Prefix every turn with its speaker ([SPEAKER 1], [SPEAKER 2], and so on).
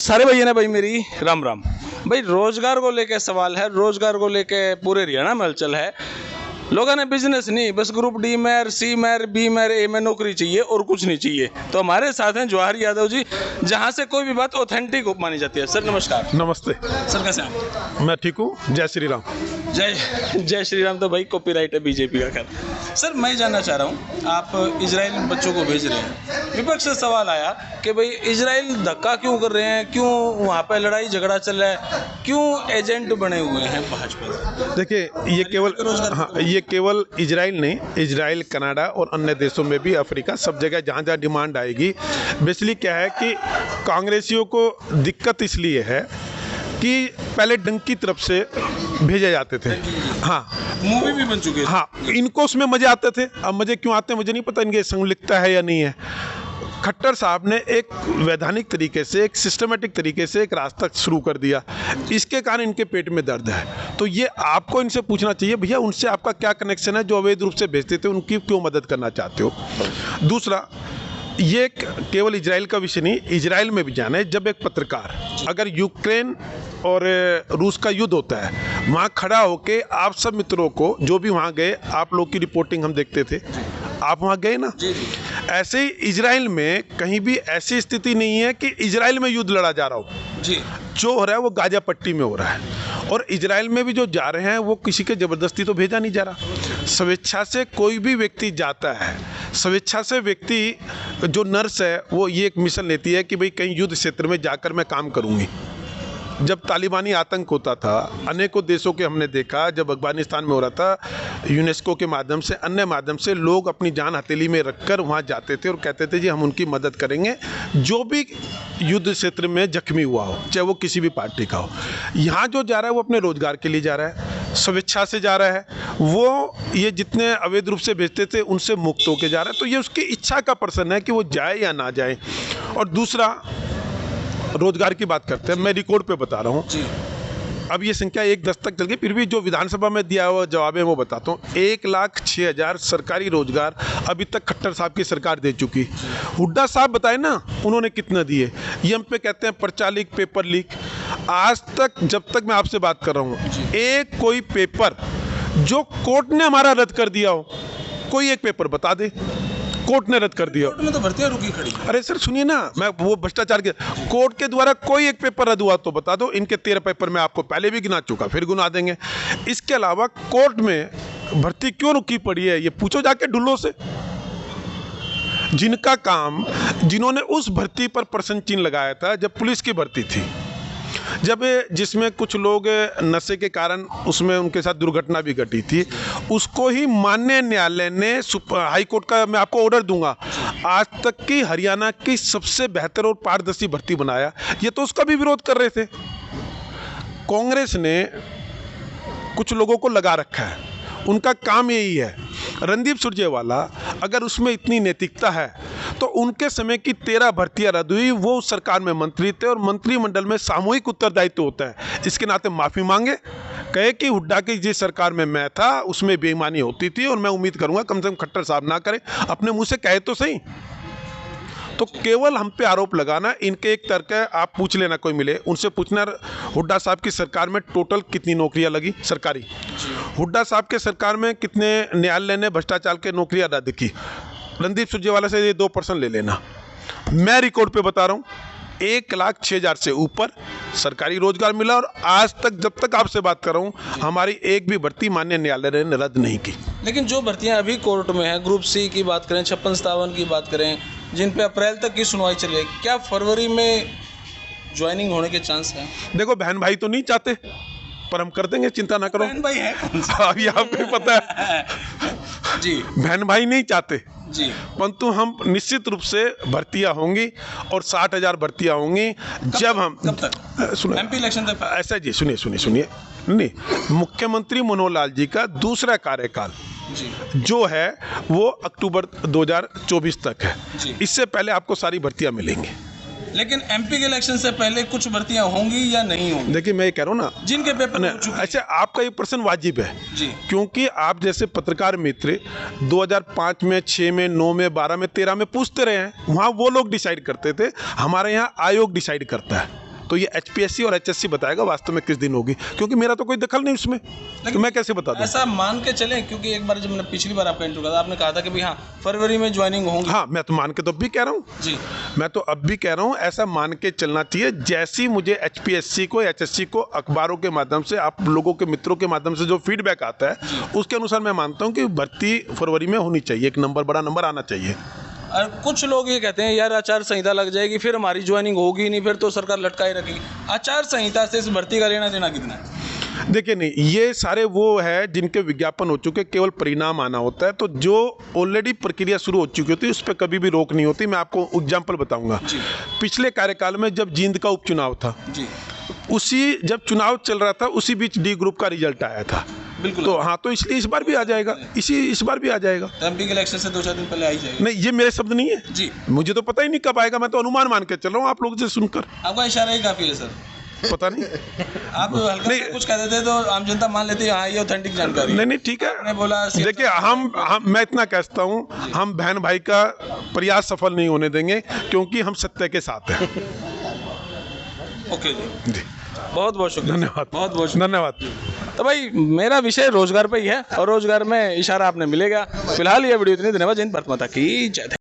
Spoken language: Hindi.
[SPEAKER 1] सारे भैया ने भाई मेरी राम राम। भाई रोजगार को लेके सवाल है, रोजगार को लेके पूरे हरियाणा में हलचल है। लोगों ने बिजनेस नहीं, बस ग्रुप डी में, सी में, बी में, ए में नौकरी चाहिए और कुछ नहीं चाहिए। तो हमारे साथ हैं जवाहर यादव जी, जहां से कोई भी बात ऑथेंटिक मानी जाती है। सर नमस्कार।
[SPEAKER 2] नमस्ते
[SPEAKER 1] सर कैसे हैं?
[SPEAKER 2] मैं ठीक हूँ। जय श्री राम।
[SPEAKER 1] जय श्री राम। तो भाई कॉपीराइट है बीजेपी का। खैर सर, मैं जानना चाह रहा हूँ, आप इजराइल बच्चों को भेज रहे हैं, विपक्ष से सवाल आया कि भाई इजराइल धक्का क्यों कर रहे हैं, क्यों वहाँ पे लड़ाई झगड़ा चल रहा है, क्यों एजेंट बने हुए हैं भाजपा?
[SPEAKER 2] देखिए, ये केवल इजराइल नहीं, इजराइल, कनाडा और अन्य देशों में भी, अफ्रीका, सब जगह जहाँ जहाँ डिमांड आएगी। बेसिकली क्या है कि कांग्रेसियों को दिक्कत इसलिए है कि पहले डंक की तरफ से भेजे जाते थे। हाँ,
[SPEAKER 1] मूवी भी बन चुकी है।
[SPEAKER 2] हाँ, इनको उसमें मजे आते थे। अब मजे क्यों आते हैं मुझे नहीं पता, इनके संलिप्तता है या नहीं है। खट्टर साहब ने एक वैधानिक तरीके से, एक सिस्टमेटिक तरीके से एक रास्ता शुरू कर दिया। इसके कारण इनके पेट में दर्द है। तो ये आपको इनसे पूछना चाहिए, भैया उनसे आपका क्या कनेक्शन है जो अवैध रूप से भेजते थे, उनकी क्यों मदद करना चाहते हो? दूसरा, ये केवल इजराइल का विषय नहीं, इजराइल में भी जाना है। जब एक पत्रकार, अगर यूक्रेन और रूस का युद्ध होता है, वहाँ खड़ा होके आप सब मित्रों को, जो भी वहाँ गए, आप लोग की रिपोर्टिंग हम देखते थे, आप वहाँ गए ना? ऐसे ही इजराइल में कहीं भी ऐसी स्थिति नहीं है कि इजराइल में युद्ध लड़ा जा रहा हो
[SPEAKER 1] जी।
[SPEAKER 2] जो हो रहा है वो गाजा पट्टी में हो रहा है। और इजराइल में भी जो जा रहे हैं वो किसी के ज़बरदस्ती तो भेजा नहीं जा रहा। स्वेच्छा से कोई भी व्यक्ति जाता है। स्वेच्छा से व्यक्ति, जो नर्स है, वो ये एक मिशन लेती है कि भाई कहीं युद्ध क्षेत्र में जाकर मैं काम करूँगी। जब तालिबानी आतंक होता था, अनेकों देशों के हमने देखा, जब अफगानिस्तान में हो रहा था, यूनेस्को के माध्यम से, अन्य माध्यम से लोग अपनी जान हथेली में रखकर वहाँ जाते थे और कहते थे जी हम उनकी मदद करेंगे, जो भी युद्ध क्षेत्र में जख्मी हुआ हो, चाहे वो किसी भी पार्टी का हो। यहाँ जो जा रहा है वो अपने रोजगार के लिए जा रहा है, स्वेच्छा से जा रहा है। वो ये जितने अवैध रूप से भेजते थे उनसे मुक्त होकर जा रहा है। तो ये उसकी इच्छा का प्रश्न है कि वो जाए या ना जाए। और दूसरा, रोजगार की बात करते हैं, मैं रिकॉर्ड पे बता रहा हूँ। अब ये संख्या 1-10 तक चल गई, फिर भी जो विधानसभा में दिया हुआ जवाब है वो बताता हूँ। 1,06,000 सरकारी रोजगार अभी तक खट्टर साहब की सरकार दे चुकी। हुड्डा साहब बताए ना उन्होंने कितना दिए। ये हम पे कहते हैं पर्चा लीक, पेपर लीक। आज तक, जब तक मैं आपसे बात कर रहा हूँ, एक कोई पेपर जो कोर्ट ने हमारा रद्द कर दिया हो, कोई एक पेपर बता दे। कोर्ट ने रद्द कर दिया।
[SPEAKER 1] कोर्ट में तो भर्तियां रुकी खड़ी।
[SPEAKER 2] अरे सर सुनिए ना, मैं वो भ्रष्टाचार के कोर्ट के द्वारा कोई एक पेपर रद्द हुआ तो बता दो। इनके 13 पेपर मैं आपको पहले भी गिना चुका, फिर गिना देंगे। इसके अलावा कोर्ट में भर्ती क्यों रुकी पड़ी है ये पूछो जाके ढुल्लों से, जिनका काम, जिन्होंने उस भर्ती पर प्रश्न चिन्ह लगाया था जब पुलिस की भर्ती थी, जब जिसमें कुछ लोग नशे के कारण उसमें उनके साथ दुर्घटना भी घटी थी, उसको ही माननीय न्यायालय ने, हाई कोर्ट का मैं आपको ऑर्डर दूंगा, आज तक की हरियाणा की सबसे बेहतर और पारदर्शी भर्ती बनाया। ये तो उसका भी विरोध कर रहे थे। कांग्रेस ने कुछ लोगों को लगा रखा है, उनका काम यही है। रणदीप सुरजेवाला, अगर उसमें इतनी नैतिकता है तो उनके समय की 13 भर्तियां रद्द हुई, वो उस सरकार में मंत्री थे और मंत्रिमंडल में सामूहिक उत्तरदायित्व होता है। इसके नाते माफ़ी मांगे, कहे कि हुड्डा की जिस सरकार में मैं था उसमें बेईमानी होती थी और मैं उम्मीद करूंगा कम से कम खट्टर साहब ना करें। अपने मुंह से कहे तो सही। तो केवल हम पे आरोप लगाना, इनके एक तर्क है, आप पूछ लेना, कोई मिले उनसे पूछना, हुड्डा साहब की सरकार में टोटल कितनी नौकरियां लगी सरकारी, हुड्डा साहब के सरकार में कितने न्यायालय ने भ्रष्टाचार के नौकरियां रद्द की। रणदीप सुरजेवाला से ये 2% ले लेना। मैं रिकॉर्ड पे बता रहा हूँ, 1,06,000 से ऊपर सरकारी रोजगार मिला और आज तक, जब तक आपसे बात कर रहा हूँ, हमारी एक भी भर्ती माननीय न्यायालय ने रद्द नहीं की।
[SPEAKER 1] लेकिन जो भर्तियां अभी कोर्ट में है, ग्रुप सी की बात करें, 56-57 की बात करें, जिन पे अप्रैल तक की सुनवाई चली, क्या फरवरी में ज्वाइनिंग होने के चांस हैं?
[SPEAKER 2] देखो, बहन भाई तो नहीं चाहते, पर हम कर देंगे, चिंता ना करो।
[SPEAKER 1] बहन भाई है
[SPEAKER 2] अभी आपको ही पता है
[SPEAKER 1] जी,
[SPEAKER 2] बहन भाई नहीं चाहते
[SPEAKER 1] जी,
[SPEAKER 2] परंतु हम निश्चित रूप से भर्तियां होंगी और 60,000 भर्तियां होंगी। जब हम,
[SPEAKER 1] कब तक?
[SPEAKER 2] सुनिए,
[SPEAKER 1] एमपी इलेक्शन तक?
[SPEAKER 2] ऐसा जी, सुनिए, नहीं, मुख्यमंत्री मनोहर लाल जी का दूसरा कार्यकाल
[SPEAKER 1] जी,
[SPEAKER 2] जो है वो अक्टूबर 2024 तक है।
[SPEAKER 1] जी।
[SPEAKER 2] इससे पहले आपको सारी भर्तियां मिलेंगी।
[SPEAKER 1] लेकिन एमपी के इलेक्शन से पहले कुछ भर्तियां होंगी या नहीं होंगी?
[SPEAKER 2] देखिए, मैं ये कह रहा हूँ ना,
[SPEAKER 1] जिनके पेपर हो चुके हैं।
[SPEAKER 2] अच्छा, आपका ये प्रश्न वाजिब है
[SPEAKER 1] जी,
[SPEAKER 2] क्योंकि आप जैसे पत्रकार मित्र 2005 में, 6 में, 9 में, 12 में, 13 में पूछते रहे हैं, वहाँ वो लोग डिसाइड करते थे। हमारे यहाँ आयोग डिसाइड करता है। तो ये HPSC और HSC बताएगा वास्तव में किस दिन होगी, क्योंकि मेरा तो कोई दखल नहीं उसमें, तो मैं कैसे बता दूं?
[SPEAKER 1] ऐसा मान के चलें, क्योंकि एक बार जब मैंने पिछली बार आपका इंटरव्यू था, आपने कहा था कि भाई हाँ फरवरी में ज्वाइनिंग होंगी।
[SPEAKER 2] हाँ, मैं तो मान के तो अब भी कह रहा हूँ
[SPEAKER 1] जी,
[SPEAKER 2] मैं तो अब भी कह रहा हूँ ऐसा मान के चलना चाहिए। जैसी मुझे HPSC को HSC को अखबारों के माध्यम से, आप लोगों के मित्रों के माध्यम से जो फीडबैक आता है उसके अनुसार मैं मानता हूँ कि भर्ती फरवरी में होनी चाहिए, एक नंबर, बड़ा नंबर आना चाहिए।
[SPEAKER 1] और कुछ लोग ये कहते हैं यार आचार संहिता लग जाएगी, फिर हमारी ज्वाइनिंग होगी नहीं, फिर तो सरकार लटकाए रखेगी। आचार संहिता से इस भर्ती का लेना देना कितना है?
[SPEAKER 2] देखिए, नहीं, ये सारे वो है जिनके विज्ञापन हो चुके, केवल परिणाम आना होता है। तो जो ऑलरेडी प्रक्रिया शुरू हो चुकी होती है उस पर कभी भी रोक नहीं होती। मैं आपको एग्जाम्पल बताऊंगा। पिछले कार्यकाल में जब जींद का उपचुनाव था
[SPEAKER 1] जी,
[SPEAKER 2] उसी जब चुनाव चल रहा था उसी बीच डी ग्रुप का रिजल्ट आया था।
[SPEAKER 1] बिल्कुल।
[SPEAKER 2] तो हाँ, तो इसलिए इस बार भी आ जाएगा, इस बार भी आ जाएगा।
[SPEAKER 1] MP के इलेक्शन से 2-4 दिन पहले आ ही जाएगा।
[SPEAKER 2] नहीं, ये मेरे शब्द नहीं है
[SPEAKER 1] जी,
[SPEAKER 2] मुझे तो पता ही नहीं कब आएगा, मैं तो अनुमान मान के चल रहा हूँ आप लोगों से सुनकर।
[SPEAKER 1] आपका इशारा ही काफी है सर।
[SPEAKER 2] पता नहीं
[SPEAKER 1] आप हल्का
[SPEAKER 2] नहीं,
[SPEAKER 1] सा कुछ कह देते तो आम जनता मान लेती है हाँ ये ऑथेंटिक जानकारी है।
[SPEAKER 2] नहीं, ठीक है।
[SPEAKER 1] आपने बोला
[SPEAKER 2] देखिए, हम मैं इतना कहता हूँ, हम बहन भाई का प्रयास सफल नहीं होने देंगे, क्योंकि हम सत्य के साथ हैं।
[SPEAKER 1] ओके जी, बहुत बहुत शुक्रिया,
[SPEAKER 2] धन्यवाद,
[SPEAKER 1] बहुत बहुत शुक्रिया।
[SPEAKER 2] धन्यवाद।
[SPEAKER 1] तो भाई मेरा विषय रोजगार पे ही है और रोजगार में इशारा आपने मिलेगा। फिलहाल ये वीडियो इतनी, धन्यवाद। जय हिंद, भारत माता की जय।